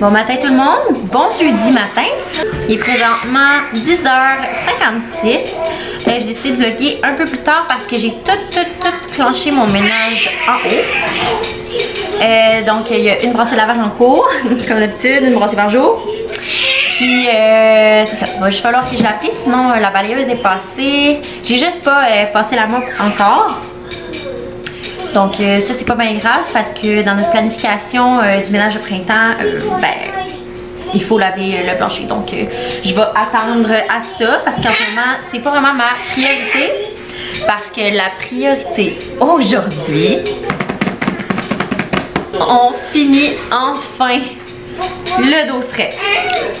Bon matin tout le monde, bon jeudi matin. Il est présentement 10h56. J'ai décidé de vlogger un peu plus tard parce que j'ai tout clenché mon ménage en haut. Donc il y a une brassée de lavage en cours, comme d'habitude, une brassée par jour. Puis c'est ça, il va juste falloir que je l'applique, sinon la balayeuse est passée. J'ai juste pas passé la mop encore. Donc ça c'est pas bien grave parce que dans notre planification du ménage de printemps, il faut laver le plancher. Donc je vais attendre à ça parce qu'en ce moment c'est pas vraiment ma priorité. Parce que la priorité aujourd'hui, on finit enfin le dosseret.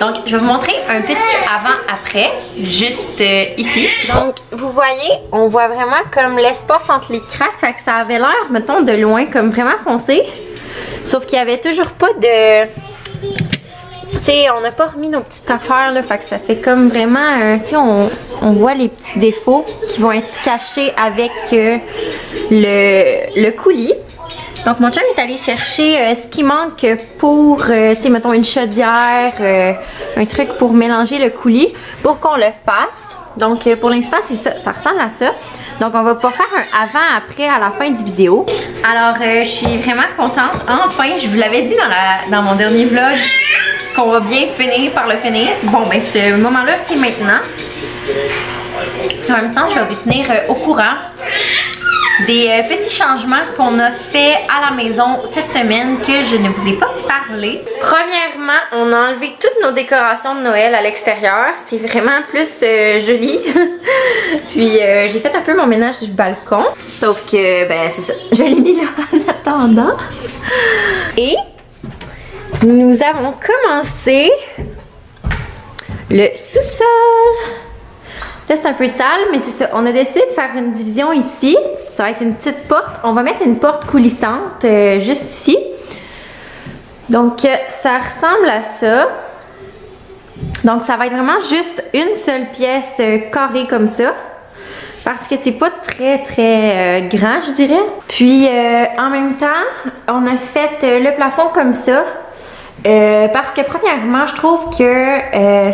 Donc je vais vous montrer un petit avant-après juste ici. Donc vous voyez, on voit vraiment comme l'espace entre les craques. Fait que ça avait l'air, mettons, de loin comme vraiment foncé. Sauf qu'il y avait toujours pas de... Tu sais, on n'a pas remis nos petites affaires là. Fait que ça fait comme vraiment... tu sais, on voit les petits défauts qui vont être cachés avec le coulis. Donc mon chum est allé chercher ce qui manque pour, tu sais, mettons une chaudière, un truc pour mélanger le coulis pour qu'on le fasse. Donc pour l'instant c'est ça, ça ressemble à ça. Donc on va pouvoir faire un avant-après à la fin du vidéo. Alors je suis vraiment contente. Enfin, je vous l'avais dit dans mon dernier vlog qu'on va bien finir par le finir. Bon ben ce moment-là c'est maintenant. En même temps je vais vous tenir au courant des petits changements qu'on a fait à la maison cette semaine que je ne vous ai pas parlé. Premièrement, on a enlevé toutes nos décorations de Noël à l'extérieur. C'est vraiment plus joli. Puis j'ai fait un peu mon ménage du balcon. Sauf que, ben c'est ça, je l'ai mis là en attendant. Et nous avons commencé le sous-sol. Là c'est un peu sale, mais c'est ça. On a décidé de faire une division ici. Ça va être une petite porte. On va mettre une porte coulissante juste ici. Donc ça ressemble à ça. Donc ça va être vraiment juste une seule pièce carrée comme ça. Parce que c'est pas très grand, je dirais. Puis en même temps, on a fait le plafond comme ça. Parce que premièrement, je trouve que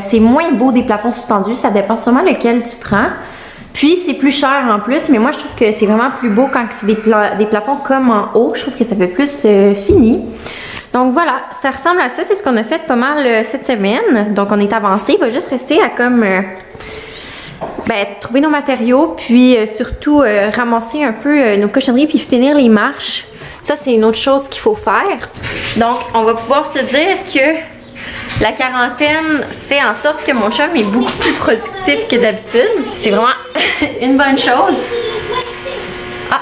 c'est moins beau des plafonds suspendus. Ça dépend sûrement lequel tu prends. Puis c'est plus cher en plus, mais moi je trouve que c'est vraiment plus beau quand c'est des plafonds comme en haut. Je trouve que ça fait plus fini. Donc voilà, ça ressemble à ça. C'est ce qu'on a fait pas mal cette semaine. Donc on est avancé. Il va juste rester à comme trouver nos matériaux. Puis surtout ramasser un peu nos cochonneries puis finir les marches. Ça c'est une autre chose qu'il faut faire. Donc on va pouvoir se dire que la quarantaine fait en sorte que mon chum est beaucoup plus productif que d'habitude. C'est vraiment une bonne chose. Ah,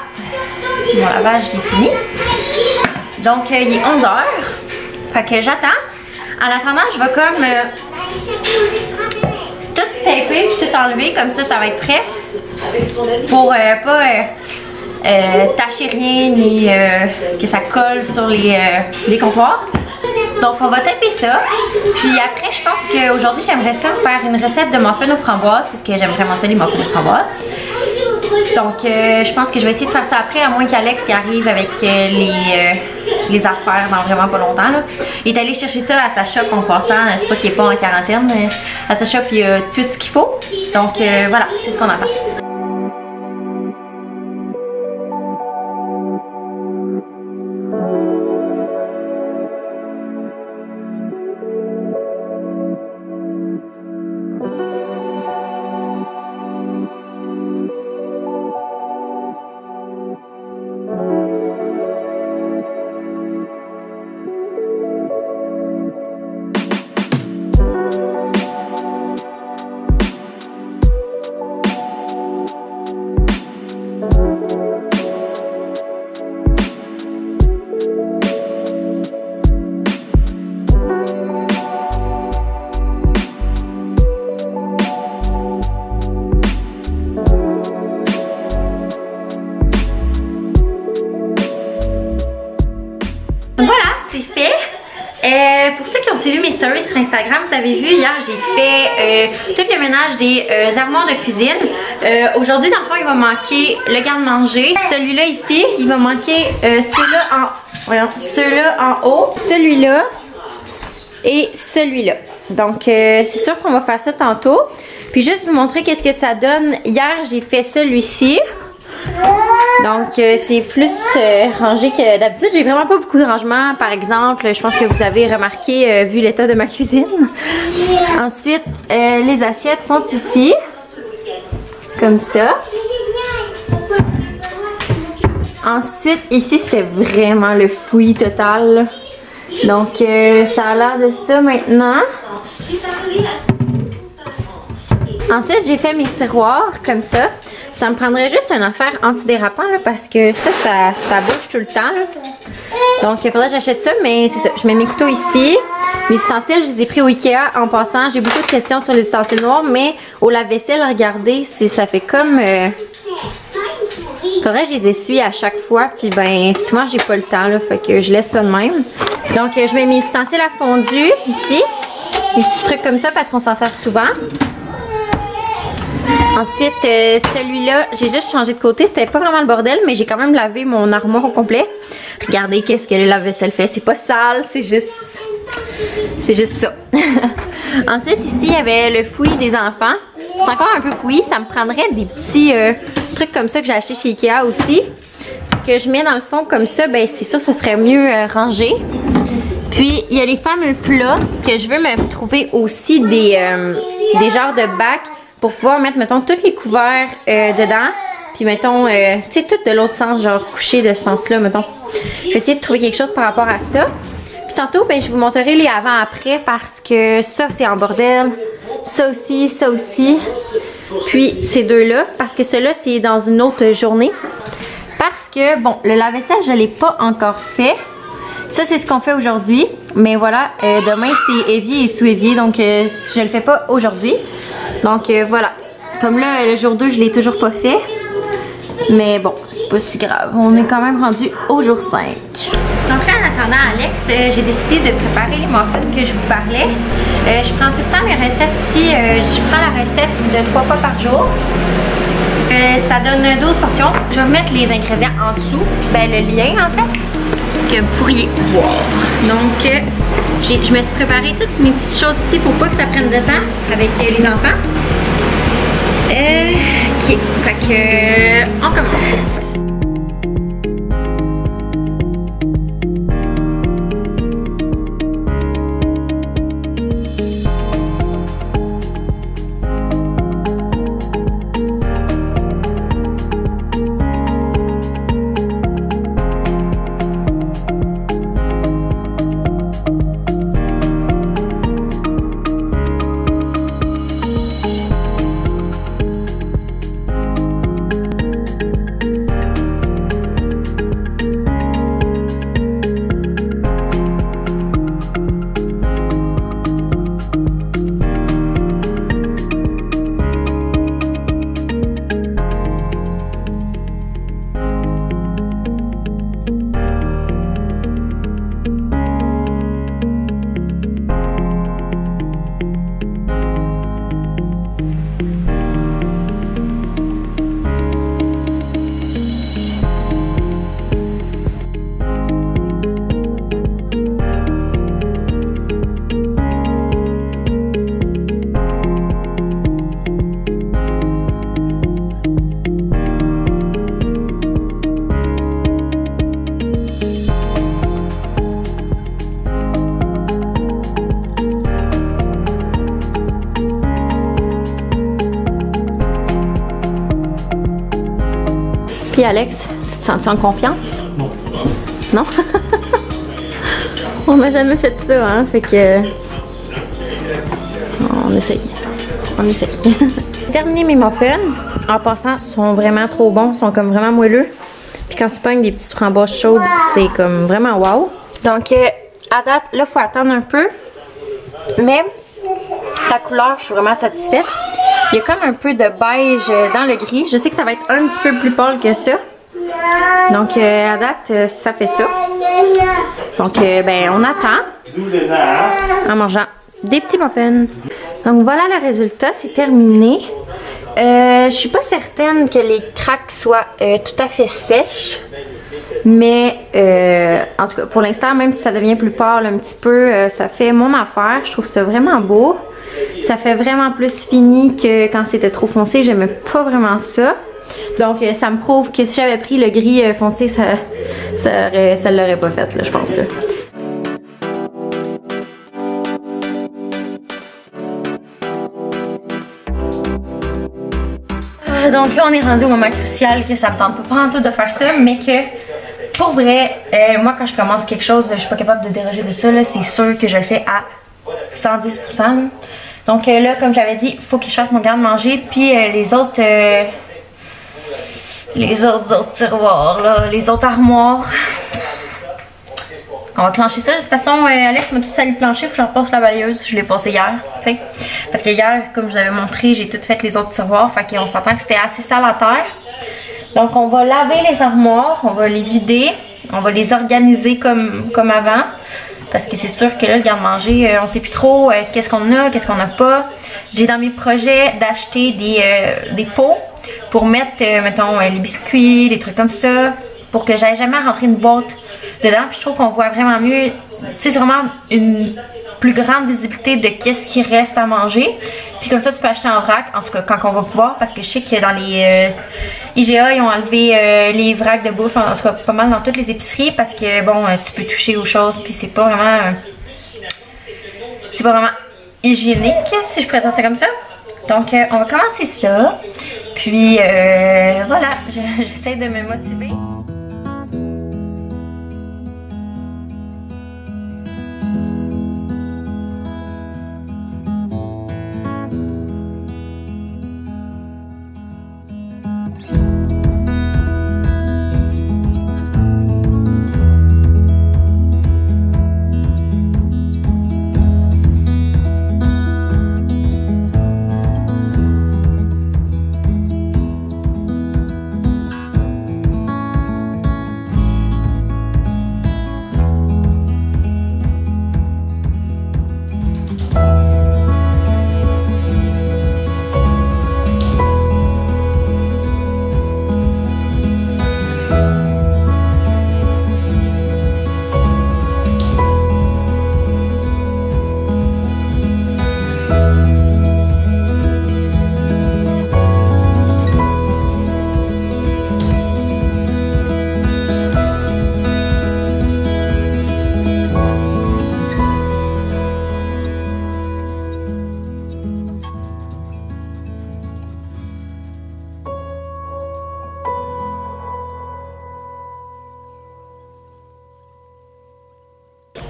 mon lavage est fini. Donc il est 11h. Fait que j'attends. En attendant, je vais comme tout taper puis tout enlever. Comme ça, ça va être prêt. Pour pas tacher rien ni que ça colle sur les comptoirs. Donc on va taper ça. Puis après je pense qu'aujourd'hui j'aimerais ça faire une recette de muffins aux framboises. Parce que j'aime vraiment ça les muffins aux framboises. Donc je pense que je vais essayer de faire ça après. À moins qu'Alex y arrive avec les affaires dans vraiment pas longtemps là. Il est allé chercher ça à sa shop en passant. C'est pas qu'il est pas en quarantaine. À sa shop il y a tout ce qu'il faut. Donc voilà, c'est ce qu'on attend. c'est fait. Pour ceux qui ont suivi mes stories sur Instagram, vous avez vu, hier j'ai fait tout le ménage des armoires de cuisine. Aujourd'hui, dans le fond, il va manquer le garde-manger. Celui-là ici, il va manquer celui-là voyons, ceux-là en haut, celui-là et celui-là. Donc, c'est sûr qu'on va faire ça tantôt. Puis juste vous montrer qu'est-ce que ça donne. Hier, j'ai fait celui-ci. Donc, c'est plus rangé que d'habitude. J'ai vraiment pas beaucoup de rangement. Par exemple, je pense que vous avez remarqué, vu l'état de ma cuisine. Ensuite, les assiettes sont ici. Comme ça. Ensuite, ici, c'était vraiment le fouillis total. Donc, ça a l'air de ça maintenant. Ensuite, j'ai fait mes tiroirs comme ça. Ça me prendrait juste une affaire antidérapant là, parce que ça bouge tout le temps. Là. Donc, il faudrait que j'achète ça, mais c'est ça. Je mets mes couteaux ici. Mes ustensiles, je les ai pris au Ikea en passant. J'ai beaucoup de questions sur les ustensiles noirs, mais au lave-vaisselle, regardez, ça fait comme... Faudrait que je les essuie à chaque fois, puis ben souvent j'ai pas le temps là, fait que je laisse ça de même. Donc je mets mes ustensiles à fondu ici, des petits trucs comme ça parce qu'on s'en sert souvent. Ensuite celui-là, j'ai juste changé de côté, c'était pas vraiment le bordel, mais j'ai quand même lavé mon armoire au complet. Regardez qu'est-ce que le lave-vaisselle fait, c'est pas sale, c'est juste ça. Ensuite ici il y avait le fouillis des enfants. C'est encore un peu fouillis, ça me prendrait des petits trucs comme ça que j'ai acheté chez Ikea aussi. Que je mets dans le fond comme ça, ben c'est sûr ça serait mieux rangé. Puis il y a les fameux plats que je veux me trouver aussi des genres de bacs pour pouvoir mettre, mettons, tous les couverts dedans. Puis mettons, tu sais, tout de l'autre sens, genre couché de ce sens-là, mettons. Je vais essayer de trouver quelque chose par rapport à ça. Puis tantôt, ben, je vous montrerai les avant-après parce que ça, c'est en bordel. Ça aussi. Puis ces deux-là, parce que ceux-là, c'est dans une autre journée. Parce que, bon, le lave-vaisselle, je ne l'ai pas encore fait. Ça, c'est ce qu'on fait aujourd'hui. Mais voilà, demain, c'est évier et sous-évier. Donc, je le fais pas aujourd'hui. Donc, voilà. Comme là, le jour 2, je l'ai toujours pas fait. Mais bon, c'est pas si grave. On est quand même rendu au jour 5. Donc là, en attendant Alex, j'ai décidé de préparer les muffins que je vous parlais. Je prends tout le temps mes recettes ici. Je prends la recette de 3 fois par jour. Ça donne 12 portions. Je vais vous mettre les ingrédients en dessous. Ben, le lien, en fait, que vous pourriez voir. Donc, je me suis préparé toutes mes petites choses ici pour pas que ça prenne de temps avec les enfants. Ok, fait que on commence. Puis Alex, tu te sens-tu en confiance? Non. Non? On m'a jamais fait ça, hein? Fait que... On essaye. J'ai terminé mes muffins. En passant, ils sont vraiment trop bons. Ils sont comme vraiment moelleux. Puis quand tu pognes des petites framboises chaudes, c'est comme vraiment wow. Donc, à date, là, il faut attendre un peu. Mais la couleur, je suis vraiment satisfaite. Il y a comme un peu de beige dans le gris. Je sais que ça va être un petit peu plus pâle que ça. Donc, à date, ça fait ça. Donc, ben, on attend en mangeant des petits muffins. Donc, voilà le résultat. C'est terminé. Je suis pas certaine que les craques soient tout à fait sèches. Mais en tout cas, pour l'instant, même si ça devient plus pâle un petit peu, ça fait mon affaire. Je trouve ça vraiment beau. Ça fait vraiment plus fini que quand c'était trop foncé. J'aimais pas vraiment ça. Donc ça me prouve que si j'avais pris le gris foncé, ça l'aurait pas fait, là, je pense. Là. Donc là, on est rendu au moment crucial que ça me tente pas en tout de faire ça, mais que pour vrai, moi quand je commence quelque chose, je suis pas capable de déroger de ça, c'est sûr que je le fais à 110%. Là. Donc là, comme j'avais dit, il faut que je fasse mon garde-manger, puis les autres tiroirs, là, les autres armoires. On va clencher ça. De toute façon, Alex m'a tout sali le plancher, faut que je repasse la balayeuse. Je l'ai passé hier, tu sais. Parce que hier, comme je vous avais montré, j'ai tout fait les autres tiroirs. Fait qu'on s'entend que c'était assez sale à terre. Donc on va laver les armoires, on va les vider, on va les organiser comme avant. Parce que c'est sûr que là, le garde-manger, on sait plus trop qu'est-ce qu'on a, qu'est-ce qu'on n'a pas. J'ai dans mes projets d'acheter des pots pour mettre, mettons, les biscuits, des trucs comme ça. Pour que j'aille jamais rentrer une boîte dedans. Puis je trouve qu'on voit vraiment mieux. Tu sais, c'est vraiment une plus grande visibilité de qu'est-ce qui reste à manger. Puis comme ça, tu peux acheter en vrac, en tout cas quand on va pouvoir. Parce que je sais que dans les IGA, ils ont enlevé les vracs de bouffe, en tout cas pas mal dans toutes les épiceries. Parce que bon, tu peux toucher aux choses. Puis c'est pas vraiment hygiénique, si je présente ça comme ça. Donc on va commencer ça. Puis voilà, j'essaie de me motiver.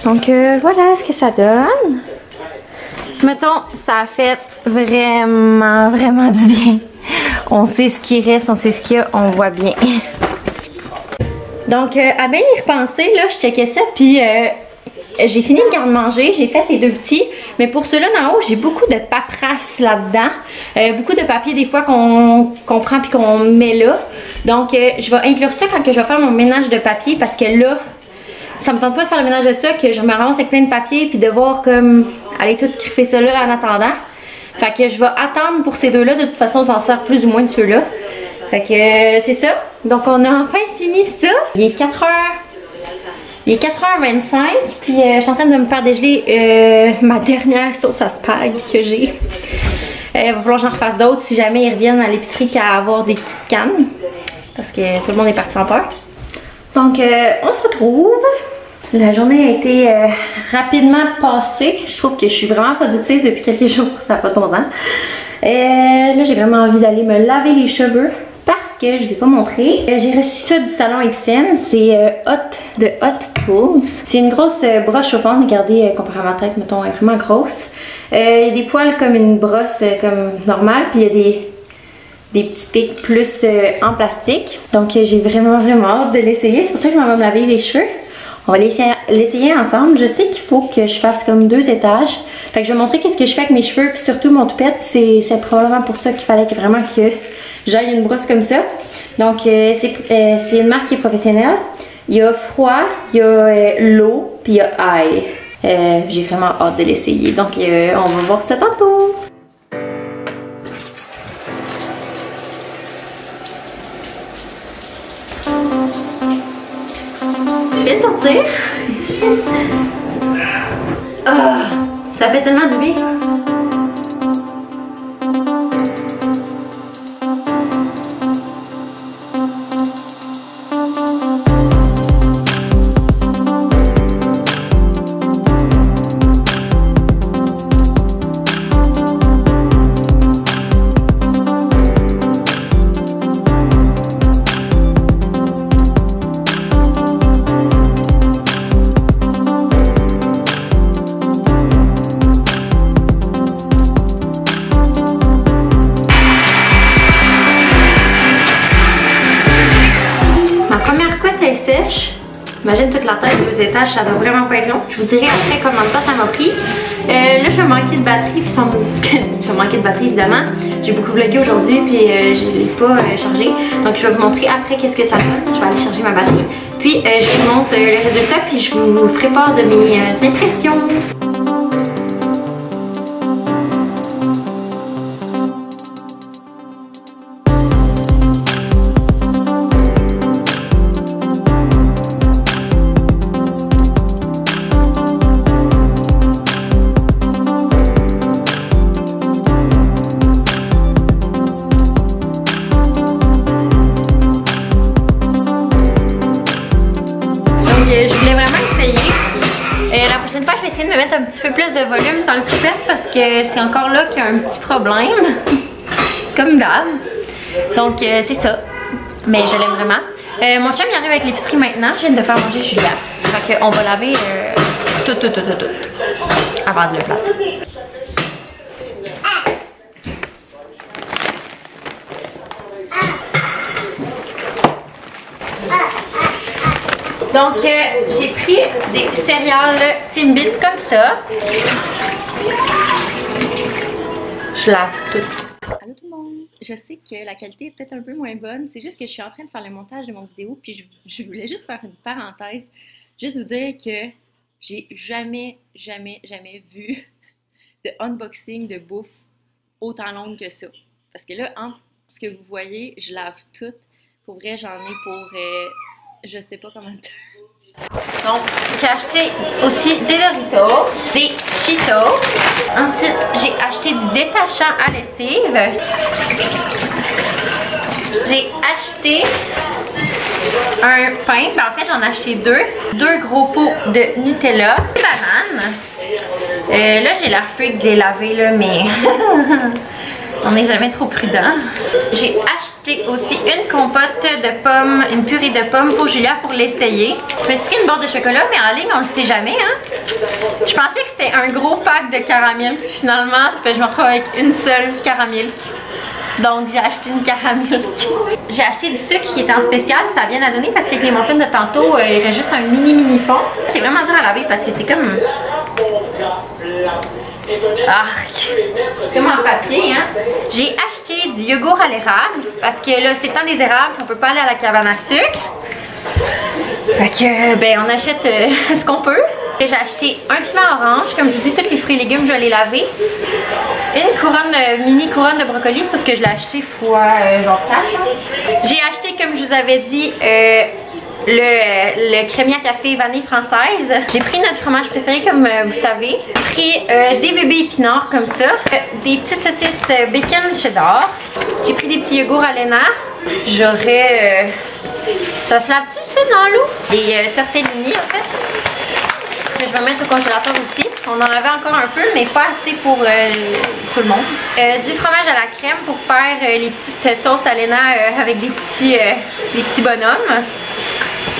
Donc voilà ce que ça donne. Mettons, ça a fait vraiment du bien. On sait ce qui reste, on sait ce qu'il y a, on voit bien. Donc à bien y repenser, là, je checkais ça, puis j'ai fini le garde-manger, j'ai fait les deux petits. Mais pour ceux-là d'en haut, j'ai beaucoup de paperasse là-dedans. Beaucoup de papier des fois qu'on prend puis qu'on met là. Donc je vais inclure ça quand je vais faire mon ménage de papier, parce que là, ça me tente pas de faire le ménage de ça, que je me ramasse avec plein de papier puis devoir comme aller tout griffer ça là en attendant. Fait que je vais attendre pour ces deux-là. De toute façon, on s'en sert plus ou moins de ceux-là. Fait que c'est ça. Donc on a enfin fini ça. Il est 4h. Il est 4h25. Puis je suis en train de me faire dégeler ma dernière sauce à spag que j'ai. Il va falloir que j'en refasse d'autres si jamais ils reviennent à l'épicerie qu'à avoir des petites cannes. Parce que tout le monde est parti en peur. Donc on se retrouve. La journée a été rapidement passée. Je trouve que je suis vraiment productive depuis quelques jours. Ça n'a pas de bon sens. Là, j'ai vraiment envie d'aller me laver les cheveux parce que je ne vous ai pas montré. J'ai reçu ça du salon XN. C'est de Hot Tools. C'est une grosse brosse chauffante. Regardez, comparé à ma tête, mettons, elle est vraiment grosse. Il y a des poils comme une brosse comme normale. Puis il y a des petits pics plus en plastique. Donc j'ai vraiment hâte de l'essayer. C'est pour ça que je m'en vais me laver les cheveux. On va l'essayer ensemble. Je sais qu'il faut que je fasse comme 2 étages. Fait que je vais montrer qu'est-ce que je fais avec mes cheveux. Puis surtout mon toupette. C'est probablement pour ça qu'il fallait vraiment que j'aille une brosse comme ça. Donc c'est une marque qui est professionnelle. Il y a froid, il y a l'eau, puis il y a ail. J'ai vraiment hâte de l'essayer. Donc on va voir ça tantôt. viens de sortir. Oh, ça fait tellement du bien. Imagine toute la taille de 2 étages, ça doit vraiment pas être long. Je vous dirai après combien de temps ça m'a pris. Là, je vais manquer de batterie, puis je vais manquer de batterie évidemment. J'ai beaucoup vlogué aujourd'hui, puis je l'ai pas chargé. Donc, je vais vous montrer après qu'est-ce que ça fait. Je vais aller charger ma batterie. Puis, je vous montre le résultat, puis je vous ferai part de mes impressions. Je voulais vraiment essayer. La prochaine fois, je vais essayer de me mettre un petit peu plus de volume dans le couplet parce que c'est encore là qu'il y a un petit problème. Comme d'hab. Donc, c'est ça. Mais je l'aime vraiment. Mon chum il arrive avec l'épicerie maintenant. Je viens de faire manger Julia. Fait qu'on va laver tout avant de le placer. Donc, j'ai pris des céréales Timbit comme ça. Je lave tout. Allô tout le monde! Je sais que la qualité est peut-être un peu moins bonne, c'est juste que je suis en train de faire le montage de mon vidéo, puis je voulais juste faire une parenthèse, juste vous dire que j'ai jamais vu de unboxing de bouffe autant longue que ça. Parce que là, entre ce que vous voyez, je lave tout. Pour vrai, j'en ai pour je sais pas combien de temps. Donc, j'ai acheté aussi des Doritos, des Cheetos. Ensuite, j'ai acheté du détachant à lessive. J'ai acheté un pain. Ben, en fait, j'en ai acheté deux gros pots de Nutella. Des bananes. Là, j'ai l'air freak de les laver, là, mais on n'est jamais trop prudent. J'ai acheté aussi une compote de pommes, une purée de pommes pour Julia pour l'essayer. Je me suis pris une barre de chocolat, mais en ligne, on le sait jamais, hein. Je pensais que c'était un gros pack de caramel, puis finalement, je me retrouve avec une seule caramel. Donc, j'ai acheté une caramel. J'ai acheté du sucre qui était en spécial, ça a bien à donner parce qu'avec les muffins de tantôt, il reste juste un mini fond. C'est vraiment dur à laver parce que c'est comme... Arc! Comme en papier, hein? J'ai acheté du yogourt à l'érable parce que là, c'est le temps des érables, on peut pas aller à la cabane à sucre. Fait que, ben, on achète ce qu'on peut. J'ai acheté un piment orange, comme je vous dis, tous les fruits et légumes, je vais les laver. Une couronne, mini couronne de brocoli, sauf que je l'ai acheté fois genre 4, je pense. J'ai acheté, comme je vous avais dit, le crémier à café vanille française. J'ai pris notre fromage préféré comme vous savez. J'ai pris des bébés épinards comme ça. Des petites saucisses bacon cheddar. J'ai pris des petits yogourts à l'ENA. J'aurais... ça se lave-tu ça dans l'eau? Des tortellini en fait. Que je vais mettre au congélateur aussi. On en avait encore un peu mais pas assez pour tout le monde. Du fromage à la crème pour faire les petites toasts à l'ENA avec des petits bonhommes.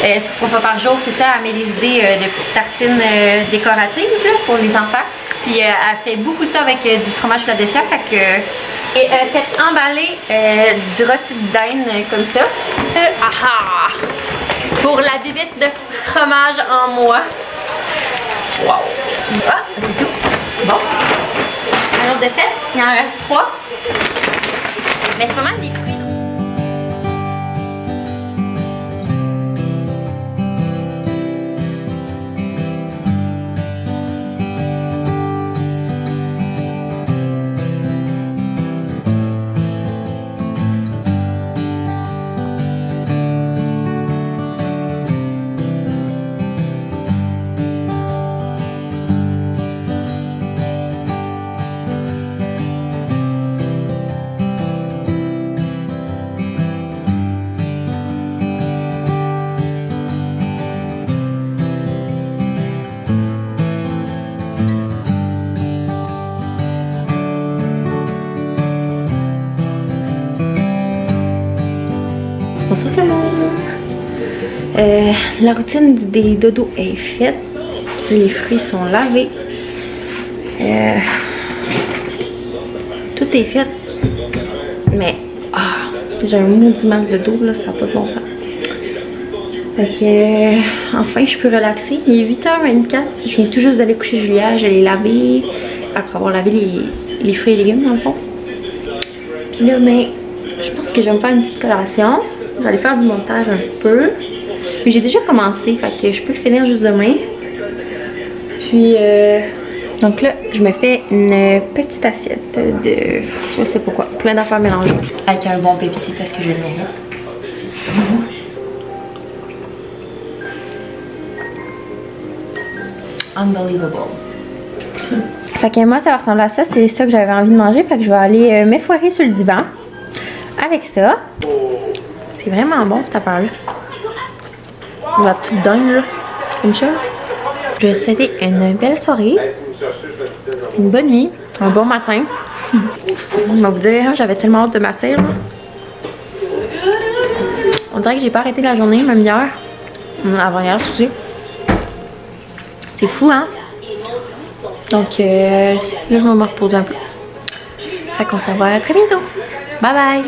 C'est ce qu'on fait par jour, c'est ça, elle met des idées de petites tartines décoratives là, pour les enfants. Puis elle fait beaucoup ça avec du fromage Philadelphia. Fait que, et fait emballer du rôti de dinde comme ça. Pour la bibite de fromage en moi. Wow! Ah, c'est tout. Bon. Alors de fait, il en reste 3. Mais c'est pas mal des fruits. Bonsoir tout le monde. La routine des dodos est faite. Les fruits sont lavés. Tout est fait. Mais j'ai un maudit mal de dos là, ça n'a pas de bon sens. Fait que enfin je peux relaxer. Il est 8h24. Je viens tout juste d'aller coucher Julia. Je l'ai lavé. Après avoir lavé les fruits et légumes dans le fond. Puis là, mais je pense que je vais me faire une petite collation. Je vais aller faire du montage un peu. Mais j'ai déjà commencé, fait que je peux le finir juste demain. Puis, donc là, je me fais une petite assiette de, je sais pas quoi, plein d'affaires mélangées. Avec un bon Pepsi parce que je le mérite. Unbelievable. Fait que moi, ça va ressembler à ça. C'est ça que j'avais envie de manger. Fait que je vais aller m'effoirer sur le divan avec ça. C'est vraiment bon cette affaire-là. La petite dingue là, comme ça. Je vais vous souhaiter une belle soirée, une bonne nuit, un bon matin. Je vais vous dire, j'avais tellement hâte de masser là. On dirait que j'ai pas arrêté la journée, même hier. Avant-hier, excusez. C'est fou, hein? Donc, là, je vais me reposer un peu. Fait qu'on se revoit très bientôt. Bye bye!